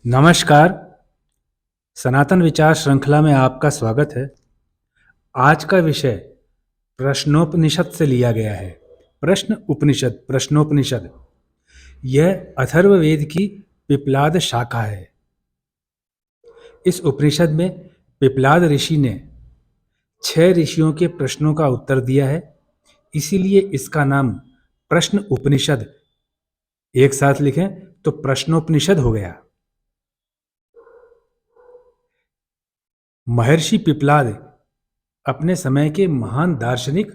नमस्कार, सनातन विचार श्रृंखला में आपका स्वागत है। आज का विषय प्रश्नोपनिषद से लिया गया है। प्रश्न उपनिषद, प्रश्नोपनिषद यह अथर्ववेद की पिप्लाद शाखा है। इस उपनिषद में पिप्लाद ऋषि ने 6 ऋषियों के प्रश्नों का उत्तर दिया है, इसीलिए इसका नाम प्रश्न उपनिषद, एक साथ लिखें तो प्रश्नोपनिषद हो गया। महर्षि पिप्लाद अपने समय के महान दार्शनिक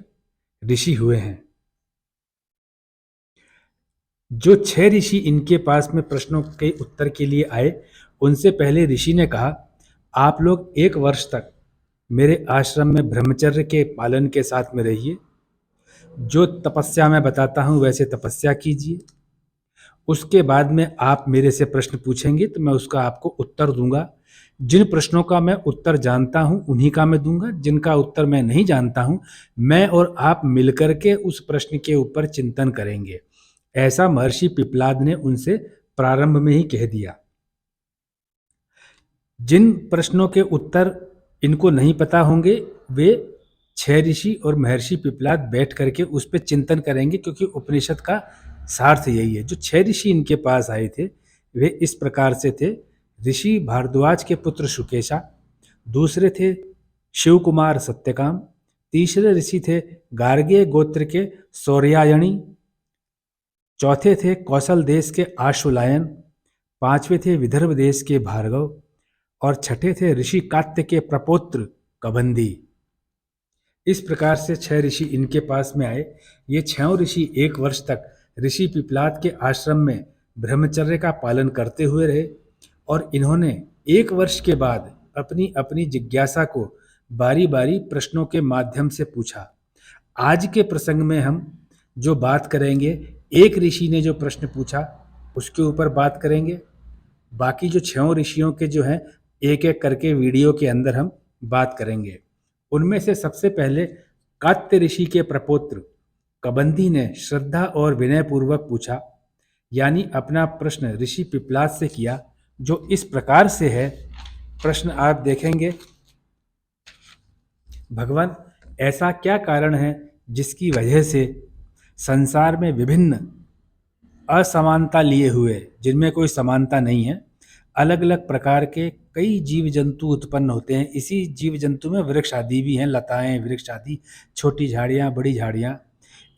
ऋषि हुए हैं। जो 6 ऋषि इनके पास में प्रश्नों के उत्तर के लिए आए, उनसे पहले ऋषि ने कहा, आप लोग 1 वर्ष तक मेरे आश्रम में ब्रह्मचर्य के पालन के साथ में रहिए। जो तपस्या मैं बताता हूँ वैसे तपस्या कीजिए। उसके बाद में आप मेरे से प्रश्न पूछेंगे तो मैं उसका आपको उत्तर दूंगा। जिन प्रश्नों का मैं उत्तर जानता हूं उन्हीं का मैं दूंगा, जिनका उत्तर मैं नहीं जानता हूं मैं और आप मिलकर के उस प्रश्न के ऊपर चिंतन करेंगे। ऐसा महर्षि पिप्लाद ने उनसे प्रारंभ में ही कह दिया। जिन प्रश्नों के उत्तर इनको नहीं पता होंगे वे 6 ऋषि और महर्षि पिप्लाद बैठ करके उस पर चिंतन करेंगे, क्योंकि उपनिषद का सार्थ यही है। जो 6 ऋषि इनके पास आए थे वे इस प्रकार से थे। ऋषि भारद्वाज के पुत्र शुकेशा, दूसरे थे शिव कुमार सत्यकाम, तीसरे ऋषि थे गार्गे गोत्र के सौर्यायणी, चौथे थे कौशल देश के आशुलायन, पांचवें थे विदर्भ देश के भार्गव और छठे थे ऋषि कात्य के प्रपौत्र कबंदी। इस प्रकार से 6 ऋषि इनके पास में आए। ये 6 ऋषि 1 वर्ष तक ऋषि पिप्लाद के आश्रम में ब्रह्मचर्य का पालन करते हुए रहे और इन्होंने 1 वर्ष के बाद अपनी अपनी जिज्ञासा को बारी बारी प्रश्नों के माध्यम से पूछा। आज के प्रसंग में हम जो बात करेंगे, एक ऋषि ने जो प्रश्न पूछा उसके ऊपर बात करेंगे। बाकी जो 6 ऋषियों के जो हैं एक एक करके वीडियो के अंदर हम बात करेंगे। उनमें से सबसे पहले कात्य ऋषि के प्रपौत्र कबंदी ने श्रद्धा और विनय पूर्वक पूछा, यानी अपना प्रश्न ऋषि पिप्लाद से किया, जो इस प्रकार से है। प्रश्न आप देखेंगे, भगवान, ऐसा क्या कारण है जिसकी वजह से संसार में विभिन्न असमानता लिए हुए, जिनमें कोई समानता नहीं है, अलग अलग प्रकार के कई जीव जंतु उत्पन्न होते हैं। इसी जीव जंतु में वृक्ष आदि भी हैं, लताएं, वृक्ष आदि, छोटी झाड़ियाँ, बड़ी झाड़ियाँ।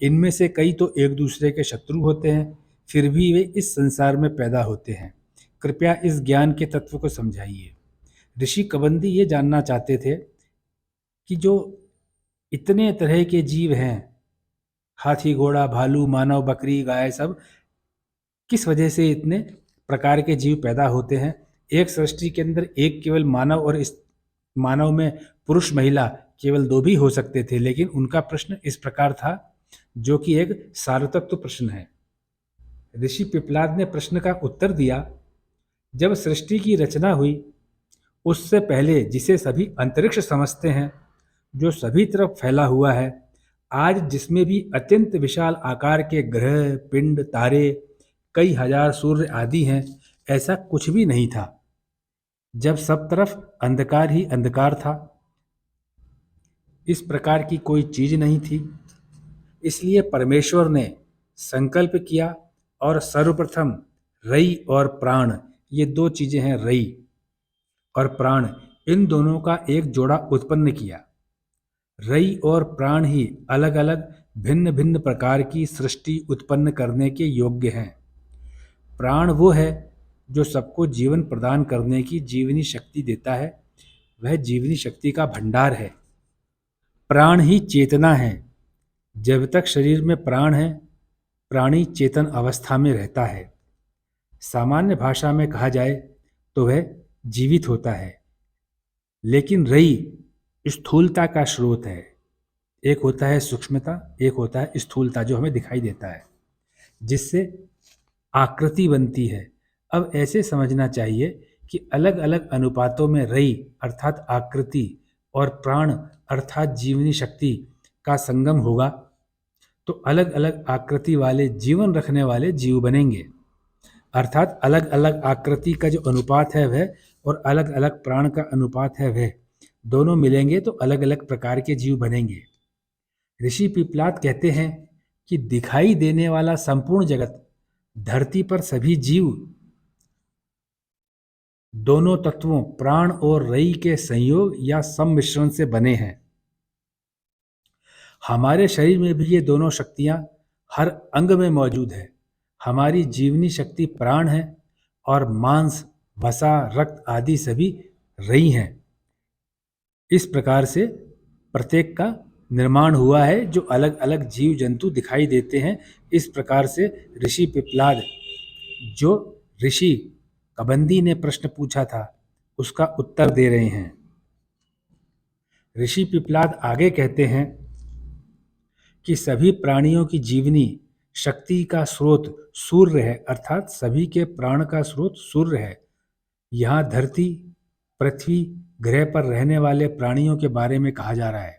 इनमें से कई तो एक दूसरे के शत्रु होते हैं, फिर भी वे इस संसार में पैदा होते हैं। कृपया इस ज्ञान के तत्व को समझाइए। ऋषि कबंदी ये जानना चाहते थे कि जो इतने तरह के जीव हैं, हाथी, घोड़ा, भालू, मानव, बकरी, गाय, सब किस वजह से इतने प्रकार के जीव पैदा होते हैं। एक सृष्टि के अंदर एक केवल मानव, और इस मानव में पुरुष महिला केवल 2 भी हो सकते थे, लेकिन उनका प्रश्न इस प्रकार था, जो कि एक सारतत्व प्रश्न है। ऋषि पिप्लाद ने प्रश्न का उत्तर दिया, जब सृष्टि की रचना हुई उससे पहले, जिसे सभी अंतरिक्ष समझते हैं, जो सभी तरफ फैला हुआ है, आज जिसमें भी अत्यंत विशाल आकार के ग्रह, पिंड, तारे, कई हजार सूर्य आदि हैं, ऐसा कुछ भी नहीं था। जब सब तरफ अंधकार ही अंधकार था, इस प्रकार की कोई चीज नहीं थी। इसलिए परमेश्वर ने संकल्प किया और सर्वप्रथम रई और प्राण, ये 2 चीजें हैं, रई और प्राण, इन दोनों का एक जोड़ा उत्पन्न किया। रई और प्राण ही अलग अलग भिन्न भिन्न प्रकार की सृष्टि उत्पन्न करने के योग्य हैं। प्राण वो है जो सबको जीवन प्रदान करने की जीवनी शक्ति देता है, वह जीवनी शक्ति का भंडार है। प्राण ही चेतना है। जब तक शरीर में प्राण है, प्राणी चेतन अवस्था में रहता है। सामान्य भाषा में कहा जाए तो वह जीवित होता है। लेकिन रई स्थूलता का स्रोत है। एक होता है सूक्ष्मता, एक होता है स्थूलता, जो हमें दिखाई देता है, जिससे आकृति बनती है। अब ऐसे समझना चाहिए कि अलग अलग अनुपातों में रई अर्थात आकृति और प्राण अर्थात जीवनी शक्ति का संगम होगा तो अलग अलग आकृति वाले जीवन रखने वाले जीव बनेंगे। अर्थात अलग अलग आकृति का जो अनुपात है वह और अलग अलग प्राण का अनुपात है वह दोनों मिलेंगे तो अलग अलग प्रकार के जीव बनेंगे। ऋषि पिपलाद कहते हैं कि दिखाई देने वाला संपूर्ण जगत, धरती पर सभी जीव दोनों तत्वों प्राण और रई के संयोग या सम्मिश्रण से बने हैं। हमारे शरीर में भी ये दोनों शक्तियां हर अंग में मौजूद है। हमारी जीवनी शक्ति प्राण है और मांस, वसा, रक्त आदि सभी रई हैं। इस प्रकार से प्रत्येक का निर्माण हुआ है जो अलग अलग जीव जंतु दिखाई देते हैं। इस प्रकार से ऋषि पिपलाद, जो ऋषि कबंदी ने प्रश्न पूछा था, उसका उत्तर दे रहे हैं। ऋषि पिपलाद आगे कहते हैं कि सभी प्राणियों की जीवनी शक्ति का स्रोत सूर्य है, अर्थात सभी के प्राण का स्रोत सूर्य है। यहाँ धरती, पृथ्वी ग्रह पर रहने वाले प्राणियों के बारे में कहा जा रहा है।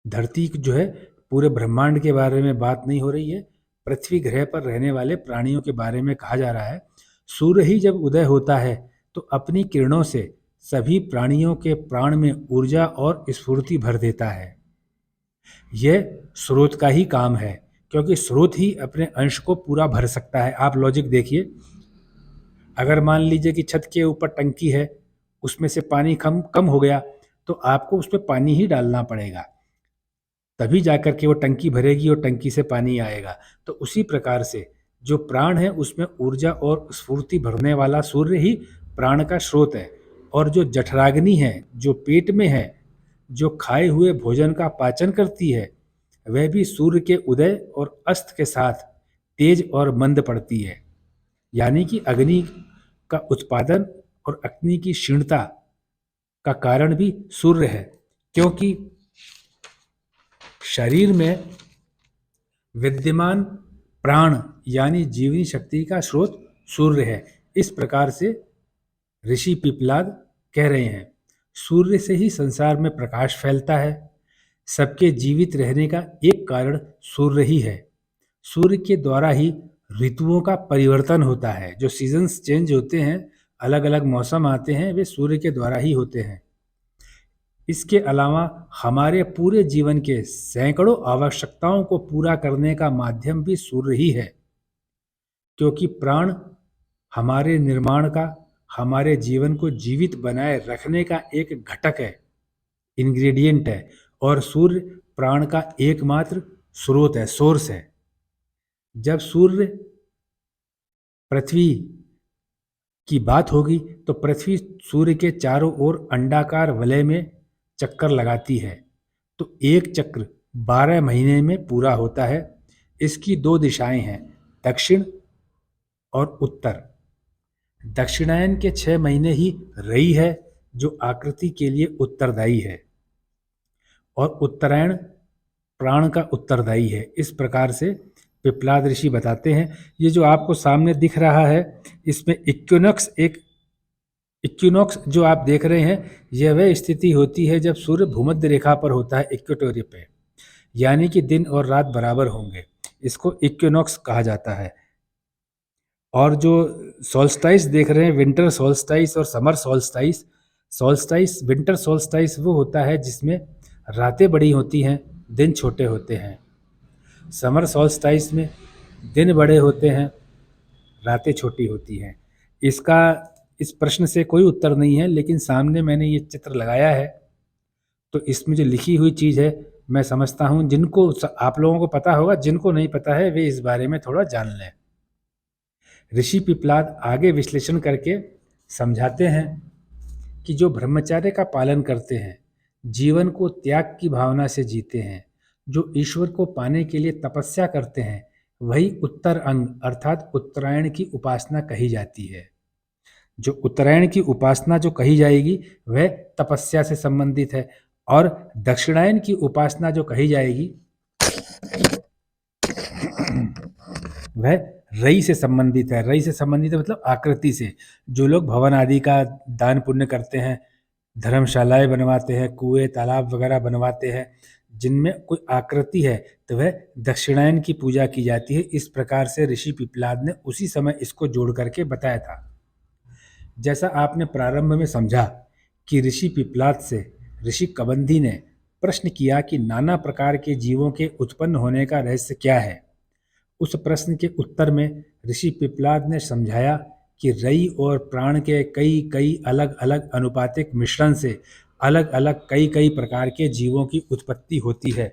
धरती जो है पूरे ब्रह्मांड के बारे में बात नहीं हो रही है, पृथ्वी ग्रह पर रहने वाले प्राणियों के बारे में कहा जा रहा है। सूर्य ही जब उदय होता है तो अपनी किरणों से सभी प्राणियों के प्राण में ऊर्जा और स्फूर्ति भर देता है। यह स्रोत का ही काम है, क्योंकि स्रोत ही अपने अंश को पूरा भर सकता है। आप लॉजिक देखिए, अगर मान लीजिए कि छत के ऊपर टंकी है, उसमें से पानी कम हो गया तो आपको उस पर पानी ही डालना पड़ेगा, तभी जाकर के वो टंकी भरेगी और टंकी से पानी आएगा। तो उसी प्रकार से जो प्राण है उसमें ऊर्जा और स्फूर्ति भरने वाला सूर्य ही प्राण का स्रोत है। और जो जठराग्नि है, जो पेट में है, जो खाए हुए भोजन का पाचन करती है, वह भी सूर्य के उदय और अस्त के साथ तेज और मंद पड़ती है। यानी कि अग्नि का उत्पादन और अग्नि की क्षीणता का कारण भी सूर्य है, क्योंकि शरीर में विद्यमान प्राण यानी जीवनी शक्ति का स्रोत सूर्य है। इस प्रकार से ऋषि पिपलाद कह रहे हैं, सूर्य से ही संसार में प्रकाश फैलता है। सबके जीवित रहने का एक कारण सूर्य ही है। सूर्य के द्वारा ही ऋतुओं का परिवर्तन होता है। जो सीजन्स चेंज होते हैं, अलग अलग मौसम आते हैं, वे सूर्य के द्वारा ही होते हैं। इसके अलावा हमारे पूरे जीवन के सैकड़ों आवश्यकताओं को पूरा करने का माध्यम भी सूर्य ही है, क्योंकि प्राण हमारे निर्माण का, हमारे जीवन को जीवित बनाए रखने का एक घटक है, इंग्रेडिएंट है। और सूर्य प्राण का एकमात्र स्रोत है, सोर्स है। जब सूर्य पृथ्वी की बात होगी तो पृथ्वी सूर्य के चारों ओर अंडाकार वलय में चक्कर लगाती है, तो एक चक्र 12 महीने में पूरा होता है। इसकी 2 दिशाएं हैं, दक्षिण और उत्तर। दक्षिणायन के 6 महीने ही रई है, जो आकृति के लिए उत्तरदायी है, और उत्तरायण प्राण का उत्तरदायी है। इस प्रकार से पिपलाद ऋषि बताते हैं। ये जो आपको सामने दिख रहा है, इसमें इक्विनॉक्स जो आप देख रहे हैं, यह वह स्थिति होती है जब सूर्य भूमध्य रेखा पर होता है, इक्वेटोरिय पे, यानी कि दिन और रात बराबर होंगे। इसको इक्विनॉक्स कहा जाता है। और जो सोल्स्टाइस देख रहे हैं, विंटर सोल्स्टाइस और समर सोल्स्टाइस, विंटर सोल्स्टाइस वो होता है जिसमें रातें बड़ी होती हैं, दिन छोटे होते हैं। समर सोल्स्टाइस में दिन बड़े होते हैं, रातें छोटी होती हैं। इस प्रश्न से कोई उत्तर नहीं है, लेकिन सामने मैंने ये चित्र लगाया है, तो इसमें जो लिखी हुई चीज़ है, मैं समझता हूँ जिनको, आप लोगों को पता होगा, जिनको नहीं पता है वे इस बारे में थोड़ा जान लें। ऋषि पिपलाद आगे विश्लेषण करके समझाते हैं कि जो ब्रह्मचर्य का पालन करते हैं, जीवन को त्याग की भावना से जीते हैं, जो ईश्वर को पाने के लिए तपस्या करते हैं, वही उत्तर अंग अर्थात उत्तरायण की उपासना कही जाती है। जो उत्तरायण की उपासना जो कही जाएगी वह तपस्या से संबंधित है, और दक्षिणायन की उपासना जो कही जाएगी वह रई से संबंधित है। रई से संबंधित है मतलब आकृति से। जो लोग भवन आदि का दान पुण्य करते हैं, धर्मशालाएं बनवाते हैं, कुएं तालाब वगैरह बनवाते हैं, जिनमें कोई आकृति है तो वह दक्षिणायन की पूजा की जाती है। इस प्रकार से ऋषि पिप्पलाद ने उसी समय इसको जोड़ करके बताया था। जैसा आपने प्रारंभ में समझा कि ऋषि पिप्पलाद से ऋषि कबंधी ने प्रश्न किया कि नाना प्रकार के जीवों के उत्पन्न होने का रहस्य क्या है, उस प्रश्न के उत्तर में ऋषि पिप्पलाद ने समझाया कि रई और प्राण के कई कई अलग अलग अनुपातिक मिश्रण से अलग अलग कई कई प्रकार के जीवों की उत्पत्ति होती है।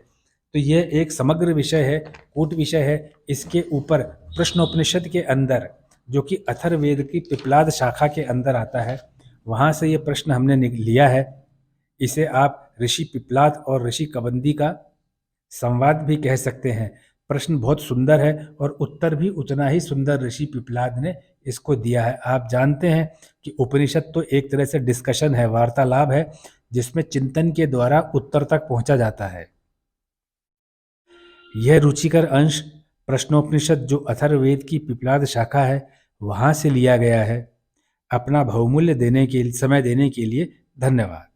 तो यह एक समग्र विषय है, कूट विषय है। इसके ऊपर प्रश्नोपनिषद के अंदर, जो कि अथर्ववेद की पिप्पलाद शाखा के अंदर आता है, वहाँ से ये प्रश्न हमने लिया है। इसे आप ऋषि पिप्पलाद और ऋषि कबंदी का संवाद भी कह सकते हैं। प्रश्न बहुत सुंदर है और उत्तर भी उतना ही सुंदर ऋषि पिप्पलाद ने इसको दिया है। आप जानते हैं कि उपनिषद तो एक तरह से डिस्कशन है, वार्तालाप है, जिसमें चिंतन के द्वारा उत्तर तक पहुंचा जाता है। यह रुचिकर अंश प्रश्नोपनिषद जो अथर्ववेद की पिप्पलाद शाखा है वहां से लिया गया है। अपना बहुमूल्य समय देने के लिए धन्यवाद।